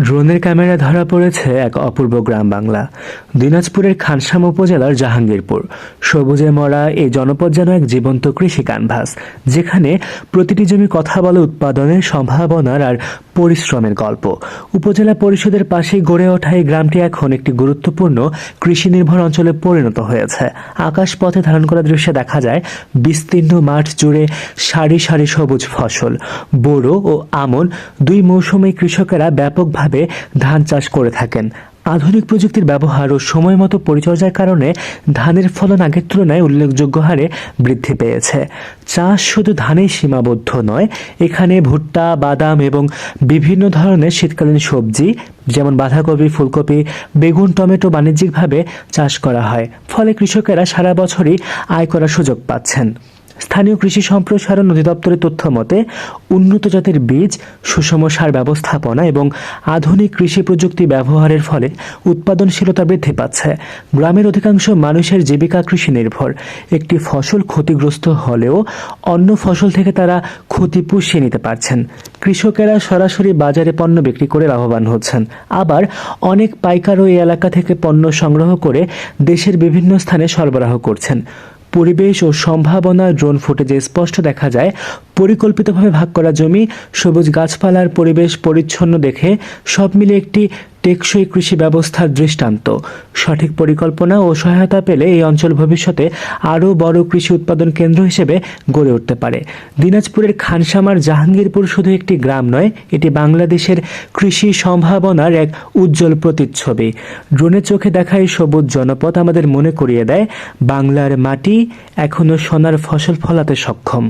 ড্রোনের ক্যামেরায় ধরা পড়েছে এক অপূর্ব গ্রাম বাংলা। দিনাজপুরের খানসাম উপজেলার জাহাঙ্গীরপুর। সবুজে মরা এই জনপদ যেন এক জীবন্ত কৃষি ক্যানভাস, যেখানে প্রতিটি জমি কথা বলে উৎপাদনের সম্ভাবনার আর পরিশ্রমের গল্প। উপজেলা পরিষদের পাশেই গড়ে ওঠা এই গ্রামটি এখন একটি গুরুত্বপূর্ণ কৃষি নির্ভর অঞ্চলে পরিণত হয়েছে। আকাশ পথে ধারণ করা দৃশ্যে দেখা যায় বিস্তীর্ণ মাঠ জুড়ে সারি সারি সবুজ ফসল। বোরো ও আমন দুই মৌসুমে কৃষকেরা ব্যাপকভাবে ধান চাষ করে থাকেন। আধুনিক প্রযুক্তির ব্যবহার ও সময়মতো পরিচর্যার কারণে ধানের ফলন আগের তুলনায় উল্লেখযোগ্য হারে বৃদ্ধি পেয়েছে। চাষ শুধু ধানেই সীমাবদ্ধ নয়, এখানে ভুট্টা, বাদাম এবং বিভিন্ন ধরনের শীতকালীন সবজি যেমন বাঁধাকপি, ফুলকপি, বেগুন, টমেটো বাণিজ্যিকভাবে চাষ করা হয়। ফলে কৃষকেরা সারা বছরই আয় করার সুযোগ পাচ্ছেন। স্থানীয় কৃষি সম্প্রসারণ অধিদপ্তরের তথ্য মতে উন্নত জাতের বীজ, সুষম সার ব্যবস্থাপনা এবং আধুনিক কৃষি প্রযুক্তি ব্যবহারের ফলে উৎপাদনশীলতা বৃদ্ধি পাচ্ছে। গ্রামের অধিকাংশ মানুষের জীবিকা কৃষি নির্ভর। একটি ফসল ক্ষতিগ্রস্ত হলেও অন্য ফসল থেকে তারা ক্ষতি পুষিয়ে নিতে পারছেন। কৃষকেরা সরাসরি বাজারে পণ্য বিক্রি করে লাভবান হচ্ছেন, আবার অনেক পাইকারও এই এলাকা থেকে পণ্য সংগ্রহ করে দেশের বিভিন্ন স্থানে সরবরাহ করছেন। পরিবেশ ও সম্ভাবনা ড্রোন ফুটেজে স্পষ্ট দেখা যায়। পরিকল্পিতভাবে ভাগ করা জমি, সবুজ গাছপালার পরিবেশ পরিচ্ছন্ন দেখে সব মিলে একটি টেকসই কৃষি ব্যবস্থার দৃষ্টান্ত। সঠিক পরিকল্পনা ও সহায়তা পেলে এই অঞ্চল ভবিষ্যতে আরও বড় কৃষি উৎপাদন কেন্দ্র হিসেবে গড়ে উঠতে পারে। দিনাজপুরের খানসামার জাহাঙ্গীরপুর শুধু একটি গ্রাম নয়, এটি বাংলাদেশের কৃষি সম্ভাবনার এক উজ্জ্বল প্রতিচ্ছবি। ড্রোনের চোখে দেখা এই সবুজ জনপদ আমাদের মনে করিয়ে দেয় বাংলার মাটি এখনো সোনার ফসল ফলাতে সক্ষম।